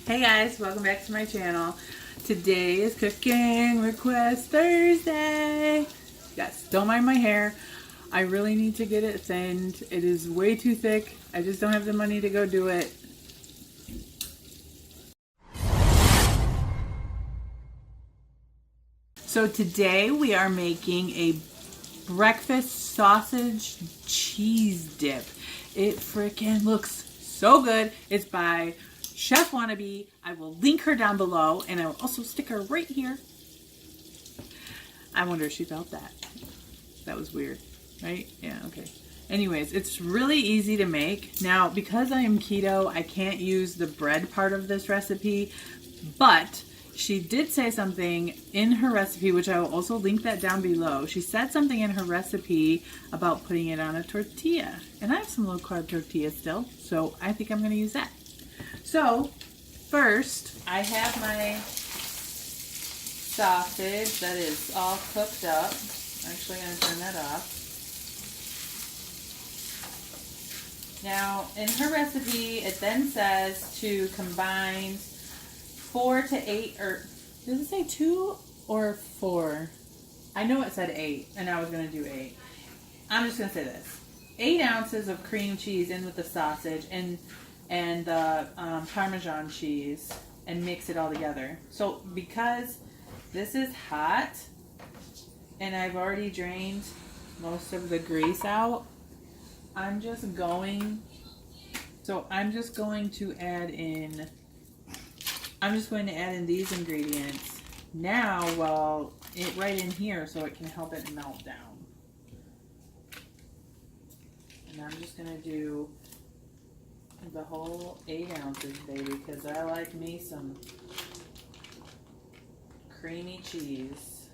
Hey guys, welcome back to my channel. Today is Cooking Request Thursday. Yes, don't mind my hair. I really need to get it thinned. It is way too thick. I just don't have the money to go do it. So today we are making a breakfast sausage cheese dip. It freaking looks so good. It's by Chefwannabe. I will link her down below and I will also stick her right here. I wonder if she felt that. That was weird, right? Yeah, okay. Anyways, it's really easy to make. Now, because I am keto, I can't use the bread part of this recipe, but she did say something in her recipe, which I will also link that down below. She said something in her recipe about putting it on a tortilla. And I have some low carb tortillas still, so I think I'm going to use that. So, first, I have my sausage that is all cooked up. I'm actually going to turn that off. Now, in her recipe, it then says to combine 4 to 8, or does it say 2 or 4? I know it said 8, and I was going to do 8. I'm just going to say this. 8 ounces of cream cheese in with the sausage and the Parmesan cheese, and mix it all together. So because this is hot, and I've already drained most of the grease out, I'm just going to add in these ingredients now while it right in here so it can help it melt down. And I'm just going to do the whole 8 ounces, baby, because I like me some creamy cheese.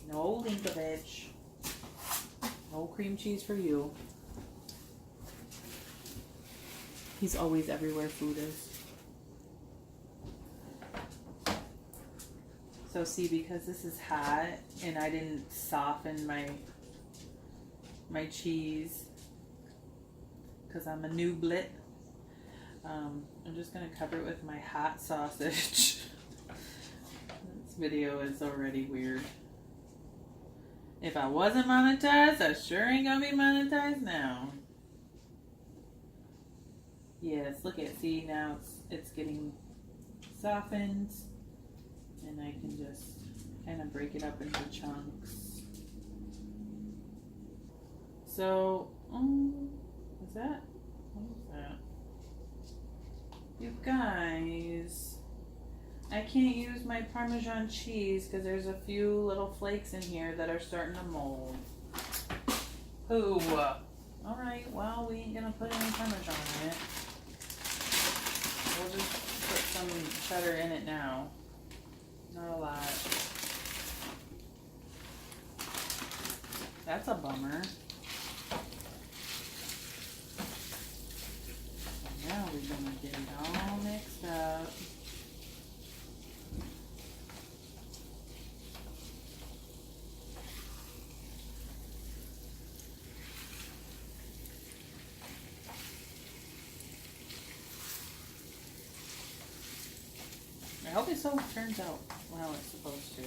No Linkovich. No cream cheese for you. He's always everywhere food is. So see, because this is hot and I didn't soften my cheese because I'm a nooblet, I'm just going to cover it with my hot sausage. This video is already weird. If I wasn't monetized, I sure ain't gonna be monetized now. Yes, look at, see, now it's getting softened, and I can just kind of break it up into chunks. So, what is that? You guys, I can't use my Parmesan cheese because there's a few little flakes in here that are starting to mold. Ooh. Alright, well, we ain't gonna put any Parmesan in it. We'll just put some cheddar in it now. Not a lot. That's a bummer. Now we're gonna get it all mixed up. I hope it so turns out how it's supposed to.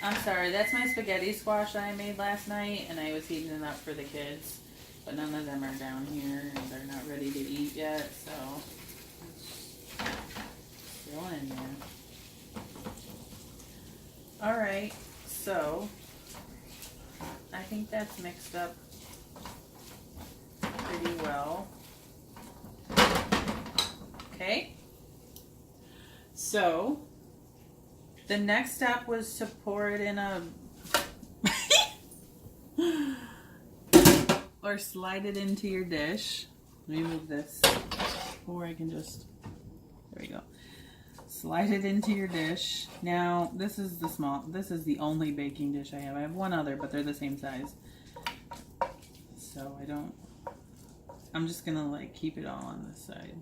I'm sorry, that's my spaghetti squash that I made last night, and I was heating it up for the kids. But none of them are down here, and they're not ready to eat yet, so it's still in there. Alright, so I think that's mixed up pretty well. Okay, so the next step was to pour it in a or slide it into your dish. Let me move this, or I can just, there we go. Slide it into your dish. Now this is the only baking dish I have. I have one other, but they're the same size. So I'm just gonna like keep it all on this side.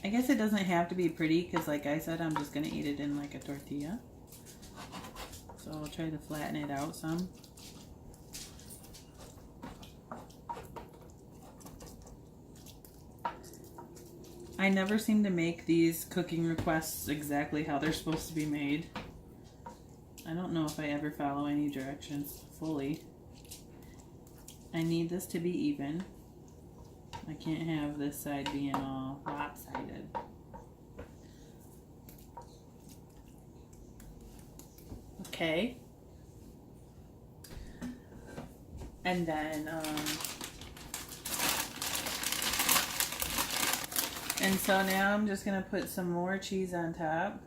I guess it doesn't have to be pretty because like I said, I'm just going to eat it in like a tortilla. so I'll try to flatten it out some. I never seem to make these cooking requests exactly how they're supposed to be made. I don't know if I ever follow any directions fully. I need this to be even. I can't have this side being all lopsided. Okay. And then, and so now I'm just going to put some more cheese on top.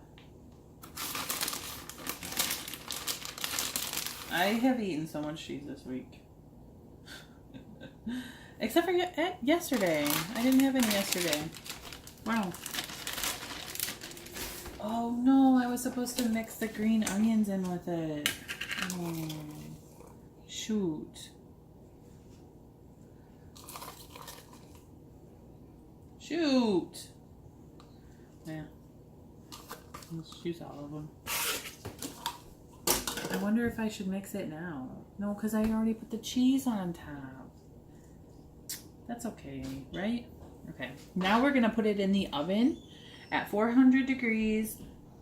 I have eaten so much cheese this week. Except for yesterday. I didn't have any yesterday. Wow. Oh no, I was supposed to mix the green onions in with it. Oh, shoot. Shoot. Yeah. Let's use all of them. I wonder if I should mix it now. No, because I already put the cheese on top. That's okay, right? Okay. Now we're going to put it in the oven at 400 degrees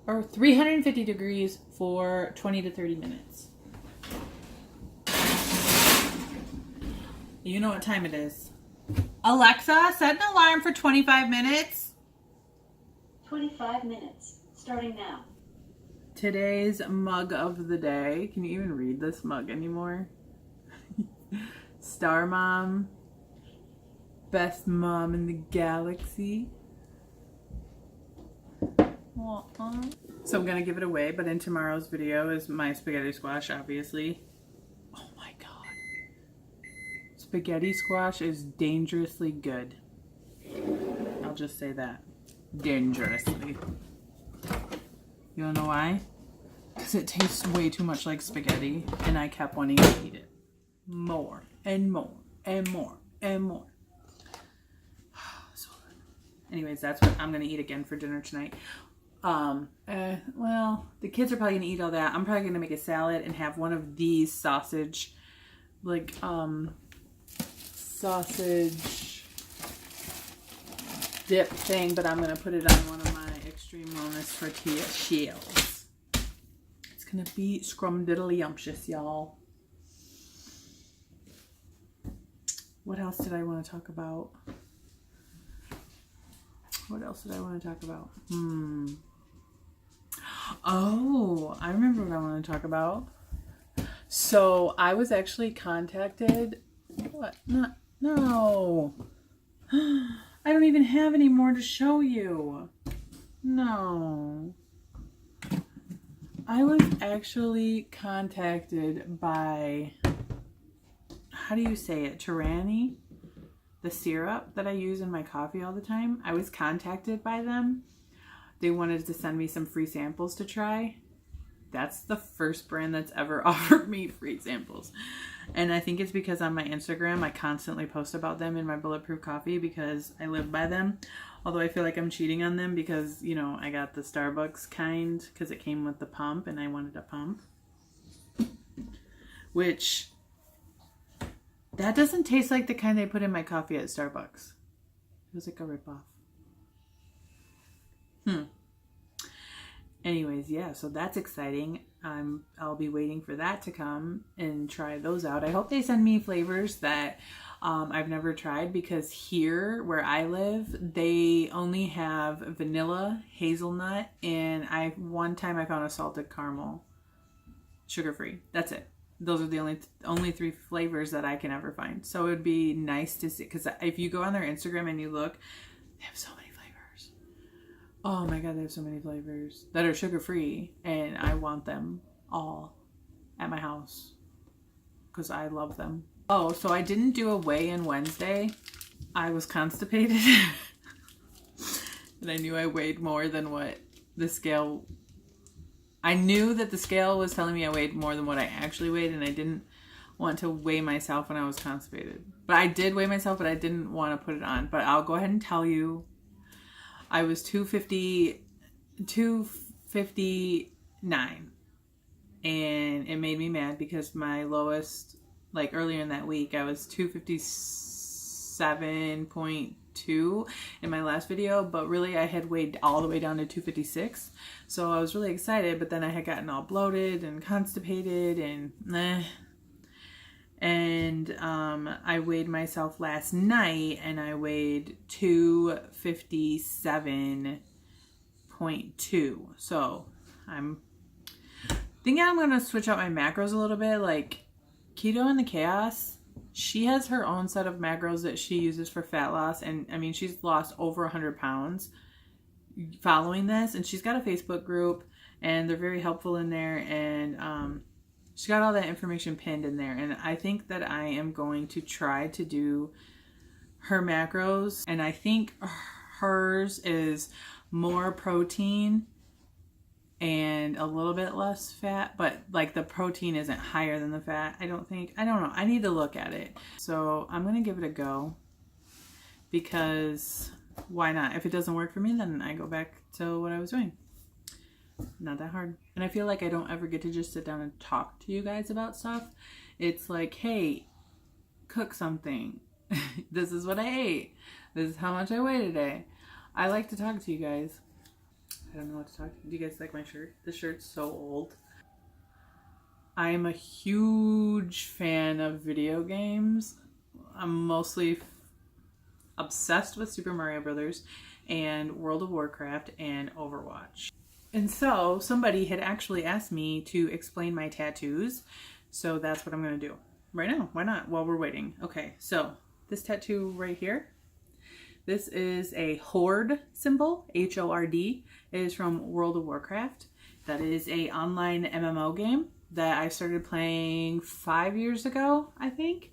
or 350 degrees for 20 to 30 minutes. You know what time it is. Alexa, set an alarm for 25 minutes. 25 minutes, starting now. Today's mug of the day. Can you even read this mug anymore? Star Mom. Best mom in the galaxy. Aww. So I'm going to give it away, but in tomorrow's video is my spaghetti squash, obviously. Oh my god. Spaghetti squash is dangerously good. I'll just say that. Dangerously. You wanna know why? Because it tastes way too much like spaghetti, and I kept wanting to eat it. More, and more, and more, and more. So good. Anyways, that's what I'm gonna eat again for dinner tonight. Well, the kids are probably gonna eat all that. I'm probably gonna make a salad and have one of these sausage, like, sausage dip thing, but I'm gonna put it on one of my extreme wellness tortilla shells. It's gonna be scrumdiddlyumptious, y'all. What else did I want to talk about? What else did I want to talk about? Oh, I remember what I want to talk about. So I was actually contacted. What? No. I don't even have any more to show you. No. I was actually contacted by, how do you say it? Tyranny? The syrup that I use in my coffee all the time. I was contacted by them. They wanted to send me some free samples to try. That's the first brand that's ever offered me free samples. And I think it's because on my Instagram, I constantly post about them in my Bulletproof Coffee because I live by them. Although I feel like I'm cheating on them because, you know, I got the Starbucks kind because it came with the pump and I wanted a pump. Which, that doesn't taste like the kind they put in my coffee at Starbucks. It was like a ripoff. Anyways, yeah, so that's exciting. I'll be waiting for that to come and try those out. I hope they send me flavors that I've never tried, because here where I live, they only have vanilla, hazelnut, and one time I found a salted caramel, sugar-free. That's it. Those are the only three flavors that I can ever find. So it would be nice to see, because if you go on their Instagram and you look, they have so many flavors. Oh my god, they have so many flavors that are sugar-free, and I want them all at my house because I love them. Oh, so I didn't do a weigh-in Wednesday. I was constipated. And I knew I weighed more than what the scale... I knew that the scale was telling me I weighed more than what I actually weighed, and I didn't want to weigh myself when I was constipated. But I did weigh myself, but I didn't want to put it on. But I'll go ahead and tell you, I was 259, and and it made me mad because my lowest, like earlier in that week, I was 257.2 in my last video, but really I had weighed all the way down to 256. So I was really excited, but then I had gotten all bloated and constipated and And I weighed myself last night and I weighed 257.2. So I'm thinking I'm going to switch out my macros a little bit. Like Keto in the Chaos, she has her own set of macros that she uses for fat loss. And I mean, she's lost over 100 pounds following this. And she's got a Facebook group and they're very helpful in there. And she got all that information pinned in there. And I think that I am going to try to do her macros. And I think hers is more protein and a little bit less fat. But like the protein isn't higher than the fat, I don't think. I don't know. I need to look at it. So I'm going to give it a go. Because why not? If it doesn't work for me, then I go back to what I was doing. Not that hard. And I feel like I don't ever get to just sit down and talk to you guys about stuff. It's like, hey, cook something. This is what I ate. This is how much I weigh today. I like to talk to you guys. I don't know what to talk to. Do you guys like my shirt? The shirt's so old. I'm a huge fan of video games. I'm mostly obsessed with Super Mario Brothers and World of Warcraft and Overwatch. And so somebody had actually asked me to explain my tattoos. So that's what I'm going to do right now. Why not? While we're waiting. Okay, so this tattoo right here, this is a horde symbol, H-O-R-D. It is from World of Warcraft. That is a online MMO game that I started playing 5 years ago, I think.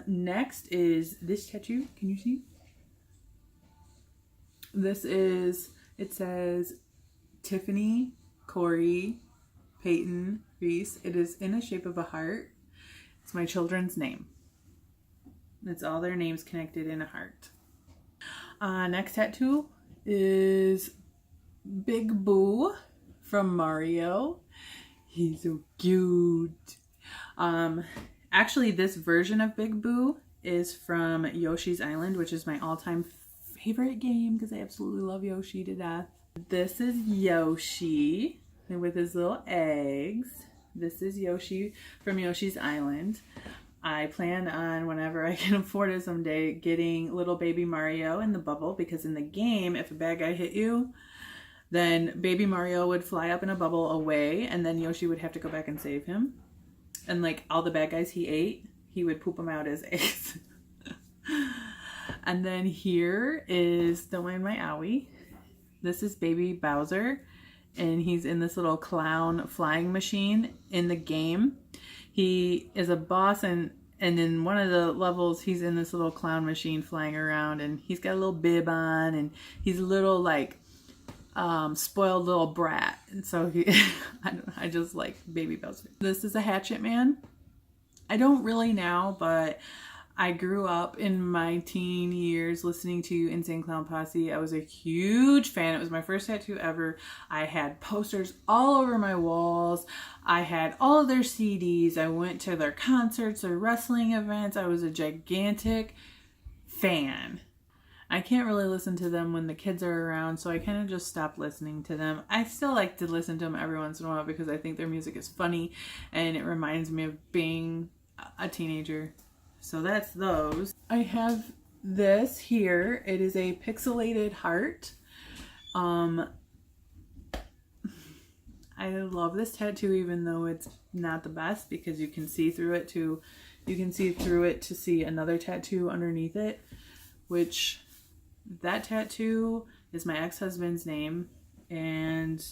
Next is this tattoo. Can you see? This is, it says Tiffany, Corey, Peyton, Reese. It is in the shape of a heart. It's my children's name. It's all their names connected in a heart. Next tattoo is Big Boo from Mario. He's so cute. Actually, this version of Big Boo is from Yoshi's Island, which is my all-time favorite game because I absolutely love Yoshi to death. This is Yoshi with his little eggs. This is Yoshi from Yoshi's Island. I plan on, whenever I can afford it someday, getting little baby Mario in the bubble, because in the game, if a bad guy hit you, then baby Mario would fly up in a bubble away, and then Yoshi would have to go back and save him. And like all the bad guys he ate, he would poop them out as eggs. And then here is the one, my owie. This is baby Bowser, and he's in this little clown flying machine in the game. He is a boss, and in one of the levels, he's in this little clown machine flying around, and he's got a little bib on, and he's a little like spoiled little brat. And so he, I just like baby Bowser. This is a Hatchet Man. I don't really now, but I grew up in my teen years listening to Insane Clown Posse. I was a huge fan. It was my first tattoo ever. I had posters all over my walls. I had all of their CDs. I went to their concerts, their wrestling events. I was a gigantic fan. I can't really listen to them when the kids are around, so I kind of just stopped listening to them. I still like to listen to them every once in a while because I think their music is funny and it reminds me of being a teenager. So that's those. I have this here. It is a pixelated heart. I love this tattoo even though it's not the best, because you can see through it to see another tattoo underneath it, which that tattoo is my ex-husband's name, and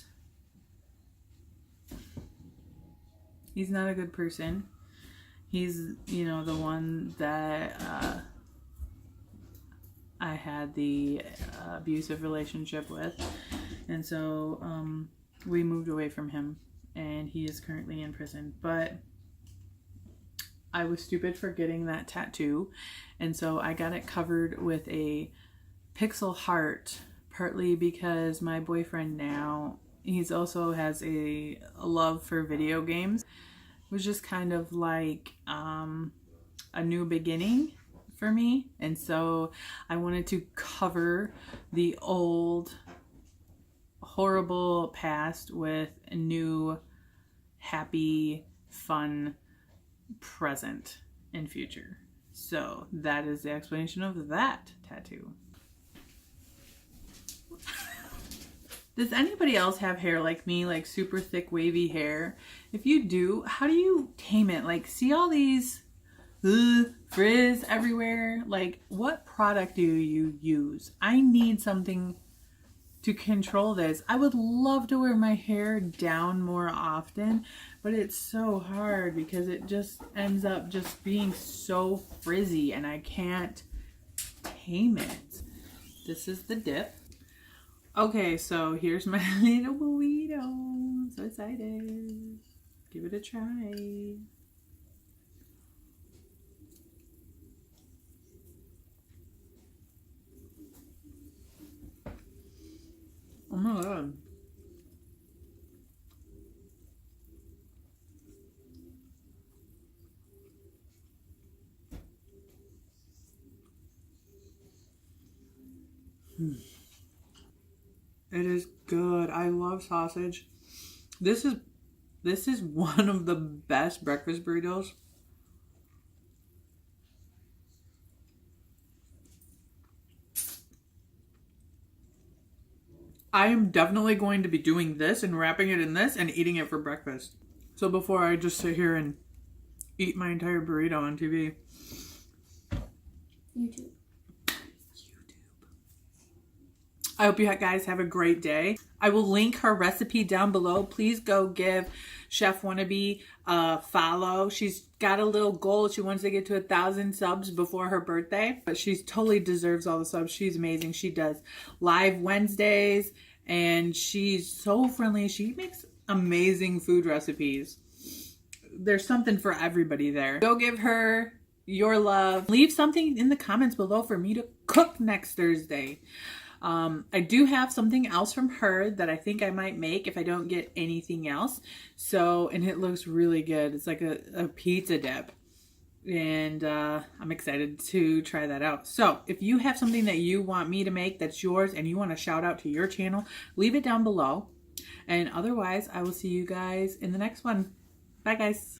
he's not a good person. He's, you know, the one that I had the abusive relationship with. And so we moved away from him, and he is currently in prison. But I was stupid for getting that tattoo, and so I got it covered with a pixel heart, partly because my boyfriend now, he's also has a love for video games. was just kind of like a new beginning for me. And so I wanted to cover the old horrible past with a new happy fun present and future. So that is the explanation of that tattoo. Does anybody else have hair like me, like super thick wavy hair? If you do, how do you tame it? Like, see all these frizz everywhere? Like, what product do you use? I need something to control this. I would love to wear my hair down more often, but it's so hard because it just ends up just being so frizzy and I can't tame it. This is the dip. Okay, so here's my little burrito. I'm so excited. Give it a try. Oh my god. It is good. I love sausage. This is one of the best breakfast burritos. I am definitely going to be doing this and wrapping it in this and eating it for breakfast. So before I just sit here and eat my entire burrito on TV. YouTube. I hope you guys have a great day. I will link her recipe down below. Please go give Chefwannabe a follow. She's got a little goal. She wants to get to 1,000 subs before her birthday, but she totally deserves all the subs. She's amazing. She does live Wednesdays and she's so friendly. She makes amazing food recipes. There's something for everybody there. Go give her your love. Leave something in the comments below for me to cook next Thursday. I do have something else from her that I think I might make if I don't get anything else. So, and it looks really good. It's like a pizza dip. And I'm excited to try that out. So, if you have something that you want me to make that's yours and you want to shout out to your channel, leave it down below. And otherwise, I will see you guys in the next one. Bye, guys.